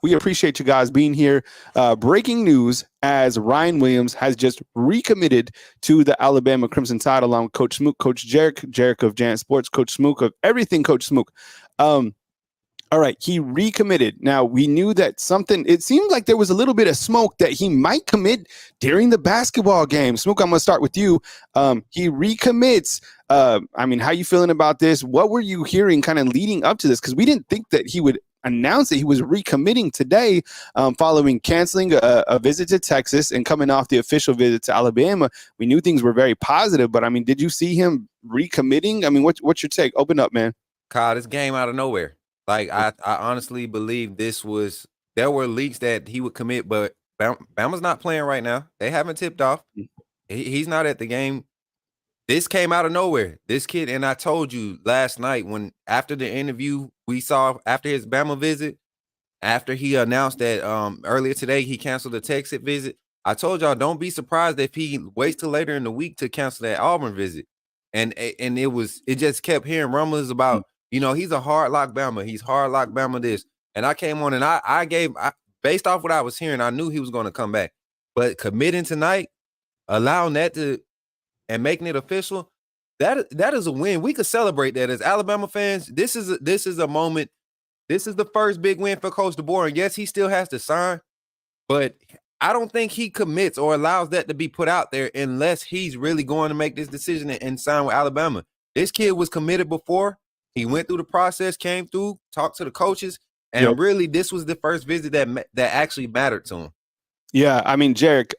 We appreciate you guys being here. Breaking news as Ryan Williams has just recommitted to the Alabama Crimson Tide along with Coach Smook, Coach Jarek of Giant Sports, Coach Smook of everything, Coach Smook. All right, he recommitted. Now, we knew that it seemed like there was a little bit of smoke that he might commit during the basketball game. Smoke, I'm going to start with you. He recommits. How you feeling about this? What were you hearing kind of leading up to this? Because we didn't think that he would announce that he was recommitting today following canceling a visit to Texas and coming off the official visit to Alabama. We knew things were very positive, but, did you see him recommitting? What's your take? Open up, man. Kyle, this game out of nowhere. Like, I honestly believe there were leaks that he would commit, but Bama's not playing right now. They haven't tipped off. He's not at the game. This came out of nowhere. This kid, and I told you last night after the interview we saw after his Bama visit, after he announced that earlier today he canceled the Texas visit, I told y'all don't be surprised if he waits till later in the week to cancel that Auburn visit. And it just kept hearing rumblings about, he's a hard lock Bama. He's hard lock Bama this. And I came on and I based off what I was hearing, I knew he was going to come back. But committing tonight, allowing that and making it official, that is a win. We could celebrate that as Alabama fans. This is a moment. This is the first big win for Coach DeBoer. And yes, he still has to sign, but I don't think he commits or allows that to be put out there unless he's really going to make this decision and sign with Alabama. This kid was committed before. He went through the process, came through, talked to the coaches, and really this was the first visit that actually mattered to him. Yeah, Jarek,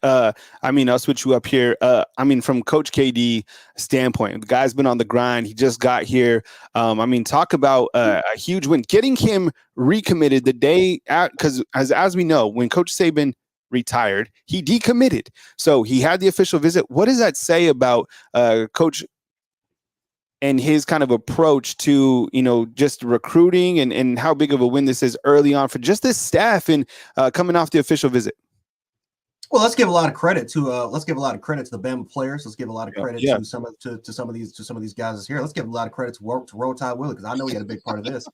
I'll switch you up here. From Coach KD standpoint, the guy's been on the grind. He just got here. Talk about a huge win. Getting him recommitted the day out, because as we know, when Coach Saban retired, he decommitted. So he had the official visit. What does that say about Coach and his kind of approach to, just recruiting and how big of a win this is early on for just this staff and coming off the official visit? Well, let's give a lot of credit to the Bama players. Let's give a lot of credit to some of these guys that's here. Let's give a lot of credit to Roll Tide Willie, because I know he had a big part of this.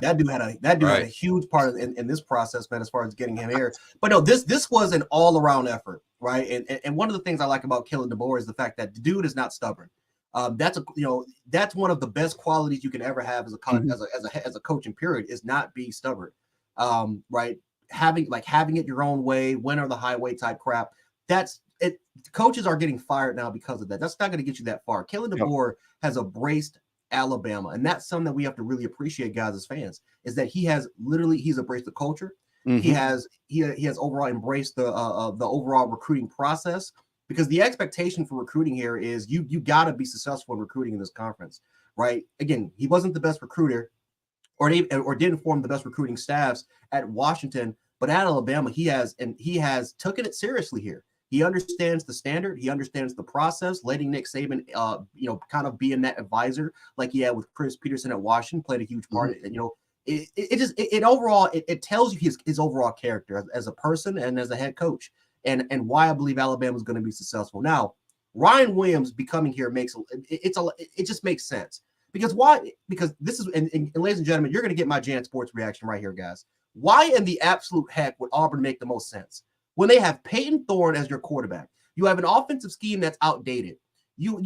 That dude had a huge part in this process, man, as far as getting him here. But no, this was an all around effort, right? And one of the things I like about Kellen DeBoer is the fact that the dude is not stubborn. That's one of the best qualities you can ever have as a coaching period, is not be stubborn, right? Having it your own way, win or the highway type crap. That's it. Coaches are getting fired now because of that. That's not going to get you that far. Kellen DeBoer has embraced Alabama, and that's something that we have to really appreciate, guys, as fans, is that he's embraced the culture. Mm-hmm. He has overall embraced the overall recruiting process, because the expectation for recruiting here is you got to be successful in recruiting in this conference, right? Again, he wasn't the best recruiter, or didn't form the best recruiting staffs at Washington, but at Alabama, he has taken it seriously here. He understands the standard. He understands the process, letting Nick Saban, kind of being that advisor like he had with Chris Peterson at Washington, played a huge part. Mm-hmm. It tells you his overall character as a person and as a head coach, and why I believe Alabama is going to be successful. Now, Ryan Williams becoming here it just makes sense. Because why? Because this is, and ladies and gentlemen, you're going to get my Jan Sports reaction right here, guys. Why in the absolute heck would Auburn make the most sense when they have Peyton Thorne as your quarterback? You have an offensive scheme that's outdated. Your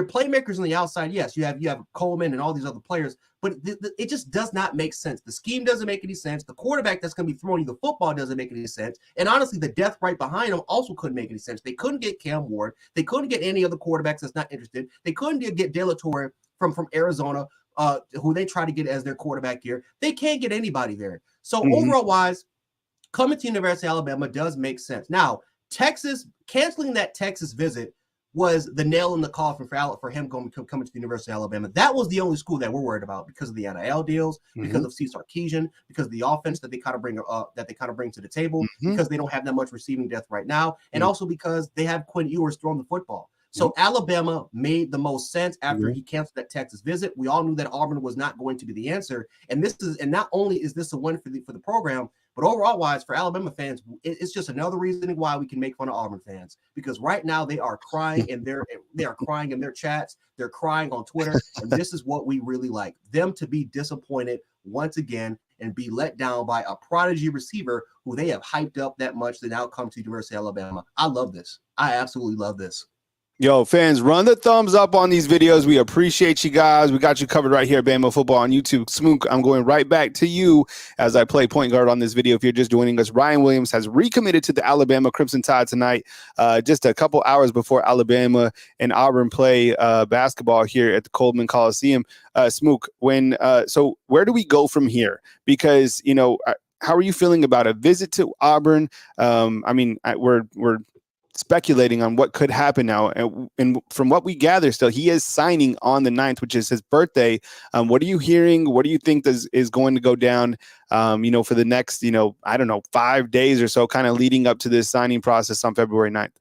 playmakers on the outside, yes, you have Coleman and all these other players, but it just does not make sense. The scheme doesn't make any sense. The quarterback that's going to be throwing you the football doesn't make any sense. And honestly, the depth right behind him also couldn't make any sense. They couldn't get Cam Ward. They couldn't get any other quarterbacks that's not interested. They couldn't get De La Torre from Arizona, who they try to get as their quarterback here. They can't get anybody there. So overall wise, coming to University of Alabama does make sense. Now, Texas, canceling that Texas visit was the nail in the coffin for him coming to the University of Alabama. That was the only school that we're worried about because of the NIL deals, because of C. Sarkisian, because of the offense that they kind of bring to the table, because they don't have that much receiving depth right now, and also because they have Quinn Ewers throwing the football. So Alabama made the most sense after he canceled that Texas visit. We all knew that Auburn was not going to be the answer, and not only is this a win for the program, but overall wise for Alabama fans, it's just another reason why we can make fun of Auburn fans, because right now they are crying in their chats, they're crying on Twitter, and this is what we really like, them to be disappointed once again and be let down by a prodigy receiver who they have hyped up that much to now come to University of Alabama. I love this. I absolutely love this. Yo, fans, run the thumbs up on these videos. We appreciate you guys. We got you covered right here at Bama Football on YouTube. Smook, I'm going right back to you as I play point guard on this video. If you're just joining us, Ryan Williams has recommitted to the Alabama Crimson Tide tonight, just a couple hours before Alabama and Auburn play basketball here at the Coleman Coliseum. Smook, so where do we go from here? Because, how are you feeling about a visit to Auburn? We're speculating on what could happen now. And from what we gather still, he is signing on the 9th, which is his birthday. What are you hearing? What do you think is going to go down, for the next, 5 days or so, kind of leading up to this signing process on February 9th?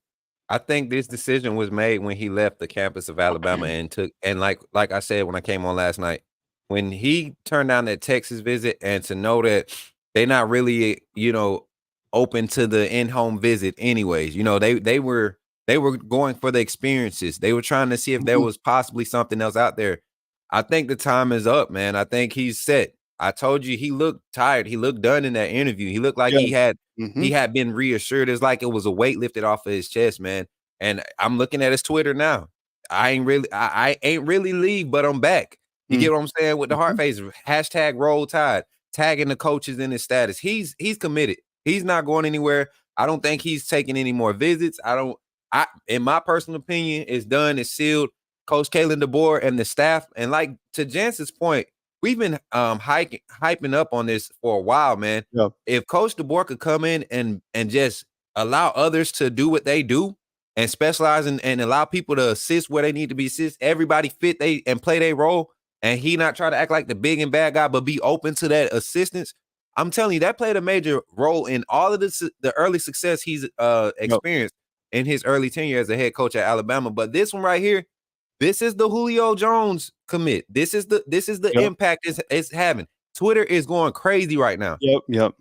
I think this decision was made when he left the campus of Alabama and like I said, when I came on last night, when he turned down that Texas visit and to know that they're not really, open to the in-home visit anyways. They were going for the experiences. They were trying to see if there was possibly something else out there. I think the time is up, man. I think he's set. I told you he looked tired. He looked done in that interview. He looked like he had been reassured. It's like it was a weight lifted off of his chest, man. And I'm looking at his Twitter now. I ain't really leave, but I'm back. You get what I'm saying? With the heart face, hashtag roll tide, tagging the coaches in his status. He's committed. He's not going anywhere. I don't think he's taking any more visits. In my personal opinion, it's done. It's sealed. Coach Kalen DeBoer and the staff. And like to Jance's point, we've been hyping up on this for a while, man. Yep. If Coach DeBoer could come in and just allow others to do what they do and specialize and allow people to assist where they need to be assist, everybody fit and play their role, and he not try to act like the big and bad guy, but be open to that assistance. I'm telling you, that played a major role in all of the early success he's experienced in his early tenure as a head coach at Alabama. But this one right here, this is the Julio Jones commit. This is the impact it's having. Twitter is going crazy right now. Yep.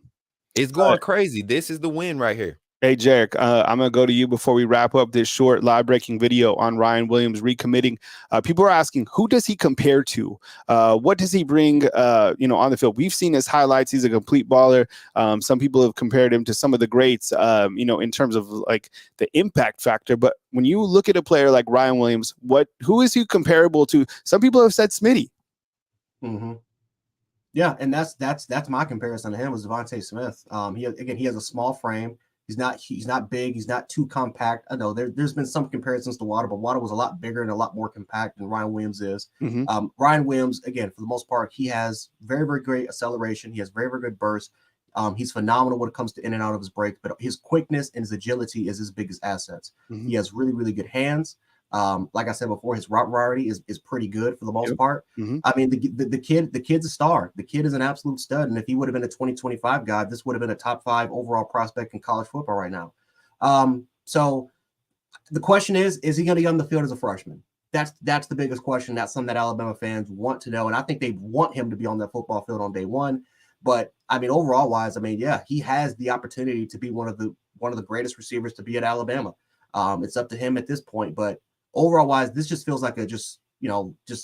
It's going crazy. This is the win right here. Hey, Jarek, I'm going to go to you before we wrap up this short live breaking video on Ryan Williams recommitting. People are asking, who does he compare to? What does he bring, on the field? We've seen his highlights. He's a complete baller. Some people have compared him to some of the greats, in terms of like the impact factor. But when you look at a player like Ryan Williams, who is he comparable to? Some people have said Smitty. Mm-hmm. Yeah, and that's my comparison to him was Devontae Smith. He has a small frame. He's not big. He's not too compact. I know there's been some comparisons to Water, but Water was a lot bigger and a lot more compact than Ryan Williams is. Ryan Williams, again, for the most part, he has very, very great acceleration. He has very, very good burst. He's phenomenal when it comes to in and out of his break, but his quickness and his agility is his biggest assets. He has really, really good hands. Like I said before, his route variety is pretty good for the most part. I mean, the kid's a star. The kid is an absolute stud. And if he would have been a 2025 guy, this would have been a top 5 overall prospect in college football right now. So the question is he going to get on the field as a freshman? That's the biggest question. That's something that Alabama fans want to know. And I think they want him to be on that football field on day one. But I mean, overall wise, he has the opportunity to be one of the greatest receivers to be at Alabama. It's up to him at this point, but overall wise, this just feels like just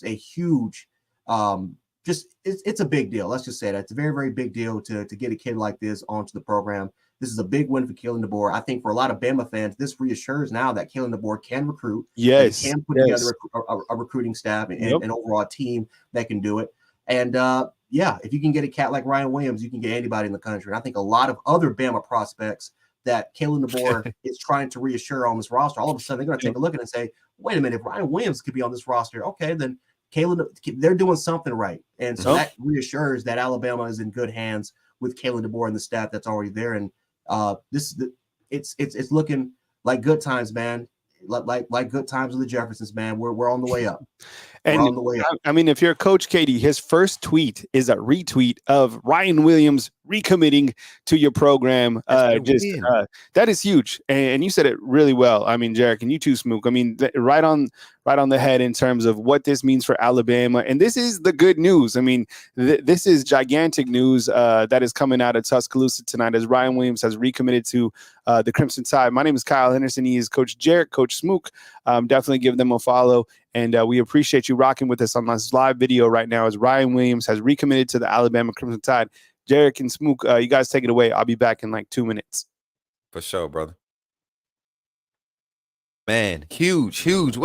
a huge, it's a big deal. Let's just say that it's a very, very big deal to get a kid like this onto the program. This is a big win for Kalen DeBoer. I think for a lot of Bama fans, this reassures now that Kalen DeBoer can recruit. Yes, can put together a recruiting staff and an overall team that can do it. And if you can get a cat like Ryan Williams, you can get anybody in the country. And I think a lot of other Bama prospects that Kalen DeBoer is trying to reassure on this roster, all of a sudden they're going to take a look at it and say, wait a minute, if Ryan Williams could be on this roster, okay, then Kalen, they're doing something right. And so that reassures that Alabama is in good hands with Kalen DeBoer and the staff that's already there. And it's looking like good times, man. Like good times with the Jeffersons, man. We're on the way up. And on the way up. I mean, if you're Coach Katie, his first tweet is a retweet of Ryan Williams recommitting to your program. That is huge. And you said it really well. I mean, Jarek, and you too, Smook. I mean, right on right on the head in terms of what this means for Alabama. And this is the good news. I mean, this is gigantic news that is coming out of Tuscaloosa tonight as Ryan Williams has recommitted to the Crimson Tide. My name is Kyle Henderson. He is Coach Jarek, Coach Smook. Definitely give them a follow. And we appreciate you rocking with us on this live video right now as Ryan Williams has recommitted to the Alabama Crimson Tide. Jarek and Smook, you guys take it away. I'll be back in like 2 minutes. For sure, brother. Man, huge. What's